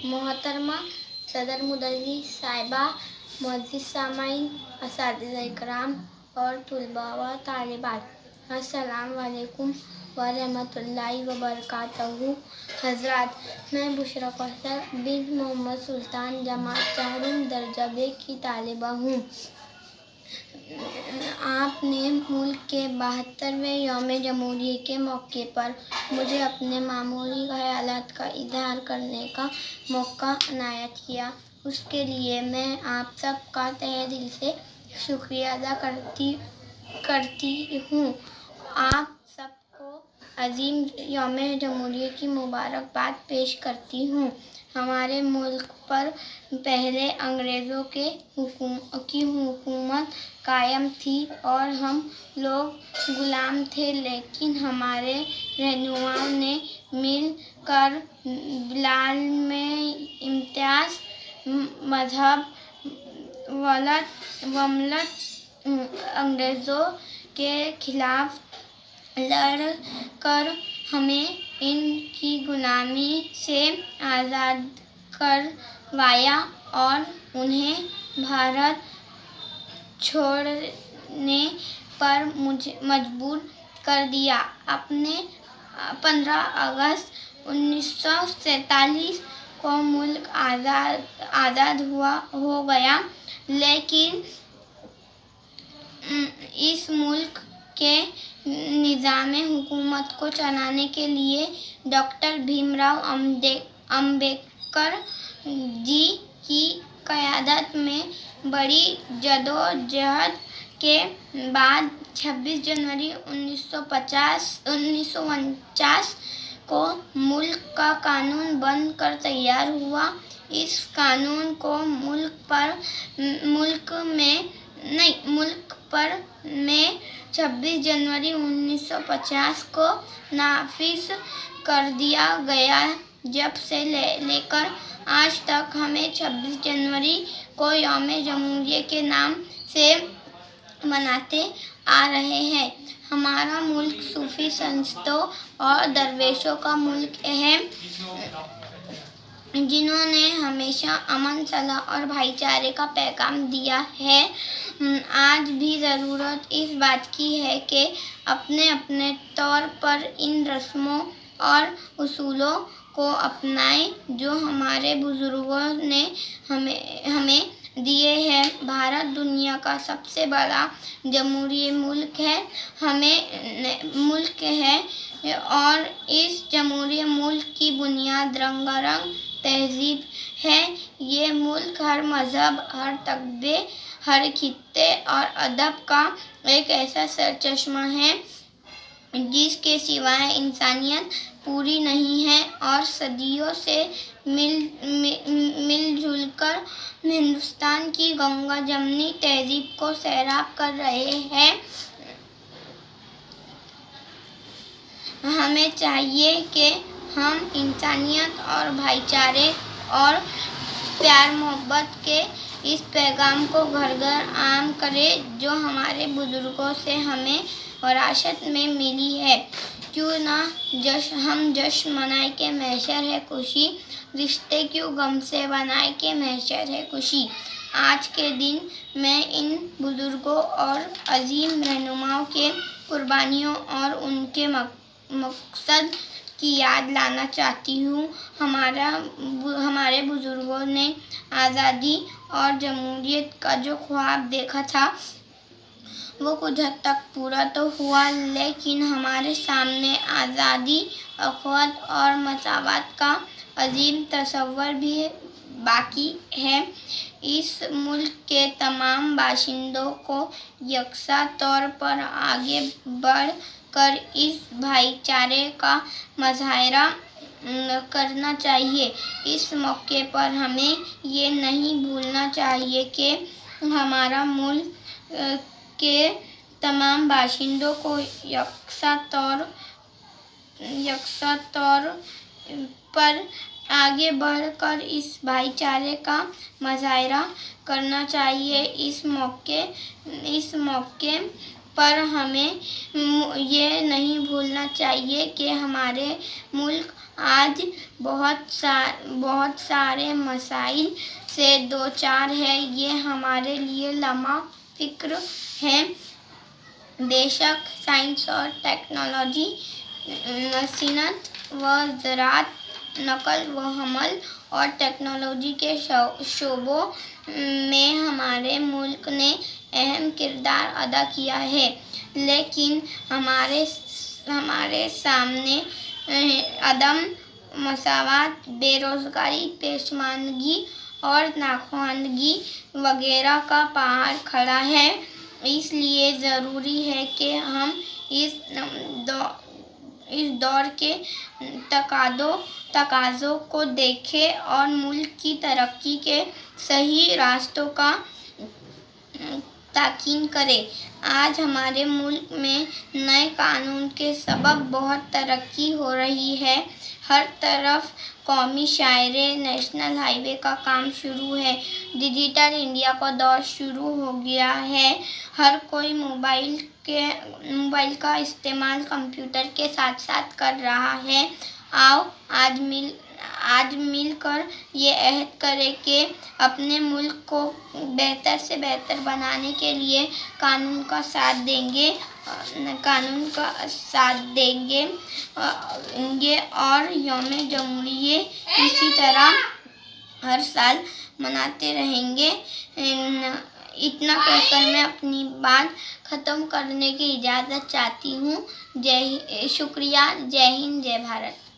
محترمہ صدر مدرس صاحبہ، معزز سامعین، اساتذہ اکرام اور طلباء و طالبات، السلام علیکم ورحمۃ اللہ وبرکاتہ۔ حضرات، میں بشریٰ کوثر بنت محمد سلطان جماعت چہارم درجہ ب کی طالبہ ہوں۔ آپ نے ملک کے 72ویں یوم جمہوریہ کے موقع پر مجھے اپنے معمولی خیالات کا اظہار کرنے کا موقع عنایت کیا، اس کے لیے میں آپ سب کا تہہ دل سے شکریہ ادا کرتی ہوں۔ آپ سب کو عظیم یوم جمہوریہ کی مبارکباد پیش کرتی ہوں۔ ہمارے ملک پر پہلے انگریزوں کی حکومت قائم تھی اور ہم لوگ غلام تھے، لیکن ہمارے رہنماؤں نے مل کر بلا امتیاز مذہب وملت انگریزوں کے خلاف لڑ کر ہمیں ان کی غلامی سے آزاد کروایا اور انہیں بھارت چھوڑنے پر مجبور کر دیا۔ 15 اگست 1947 کو ملک آزاد ہو گیا، لیکن اس ملک کے نظام حکومت کو چلانے کے لیے ڈاکٹر بھیم راؤ امبیڈکر جی کی قیادت میں بڑی جدوجہد کے بعد 26 جنوری 1949 کو ملک کا قانون بن کر تیار ہوا۔ اس قانون کو ملک پر میں 26 جنوری 1950 کو نافذ کر دیا گیا، جب سے لے کر آج تک ہم 26 جنوری کو یوم جمہوریہ کے نام سے مناتے آ رہے ہیں۔ ہمارا ملک صوفی سنتوں اور درویشوں کا ملک ہے، جنہوں نے ہمیشہ امن، صلاح اور بھائی چارے کا پیغام دیا ہے۔ آج بھی ضرورت اس بات کی ہے کہ اپنے اپنے طور پر ان رسومات اور اصولوں کو اپنائیں جو ہمارے بزرگوں نے ہمیں دیے ہیں۔ بھارت دنیا کا سب سے بڑا جمہوری ملک ہے اور اس جمہوری ملک کی بنیاد رنگا رنگ تہذیب ہے۔ یہ ملک ہر مذہب، ہر طبقے، ہر خطے اور ادب کا ایک ایسا سرچشمہ ہے جس کے سوائے انسانیت پوری نہیں ہے، اور صدیوں سے مل جل کر ہندوستان کی گنگا جمنی تہذیب کو سیراب کر رہے ہیں۔ ہمیں چاہیے کہ ہم انسانیت اور بھائی چارے اور پیار محبت کے اس پیغام کو گھر گھر عام کریں جو ہمارے بزرگوں سے ہمیں وراثت میں ملی ہے۔ کیوں نہ ہم جشن منائیں کہ محشر ہے خوشی، رشتے کیوں غم سے بنائیں کہ محشر ہے خوشی۔ آج کے دن میں ان بزرگوں اور عظیم رہنماؤں کی قربانیوں اور ان کے مقصد کی یاد لانا چاہتی ہوں۔ ہمارے بزرگوں نے آزادی اور جمہوریت کا جو خواب دیکھا تھا وہ کچھ حد تک پورا تو ہوا، لیکن ہمارے سامنے آزادی، اخوت اور مساوات کا عظیم تصور بھی باقی ہے۔ اس ملک کے تمام باشندوں کو یکساں طور پر آگے بڑھ کر اس بھائی چارے کا مظاہرہ کرنا چاہیے۔ اس موقع پر ہمیں یہ نہیں بھولنا چاہیے کہ ہمارا ملک کے تمام باشندوں کو یکساں طور پر آگے بڑھ کر اس بھائی چارے کا مظاہرہ کرنا چاہیے۔ اس موقع پر ہمیں یہ نہیں بھولنا چاہیے کہ ہمارے ملک آج بہت سارے مسائل سے دوچار ہے، یہ ہمارے لیے لمحہ فکر ہے۔ بے شک سائنس اور ٹیکنالوجی صنعت و زراعت، نقل و حمل اور ٹیکنالوجی کے شعبوں میں ہمارے ملک نے اہم کردار ادا کیا ہے، لیکن ہمارے سامنے عدم مساوات، بے روزگاری، پسماندگی اور ناخواندگی وغیرہ کا پہاڑ کھڑا ہے۔ اس لیے ضروری ہے کہ ہم اس دور کے تقاضوں کو دیکھیں اور ملک کی ترقی کے صحیح راستوں کا تعین کریں۔ آج ہمارے ملک میں نئے قانون کے سبب بہت ترقی ہو رہی ہے۔ ہر طرف قومی شاہراہ، نیشنل ہائی وے کا کام شروع ہے، ڈیجیٹل انڈیا کا دور شروع ہو گیا ہے، ہر کوئی موبائل کا استعمال کمپیوٹر کے ساتھ ساتھ کر رہا ہے۔ آؤ آج مل کر یہ عہد کریں کہ اپنے ملک کو بہتر سے بہتر بنانے کے لیے قانون کا ساتھ دیں گے اور یوم جمہوریہ اسی طرح ہر سال مناتے رہیں گے۔ اتنا کہہ کر میں اپنی بات ختم کرنے کی اجازت چاہتی ہوں۔ شکریہ۔ جے ہند، جے بھارت۔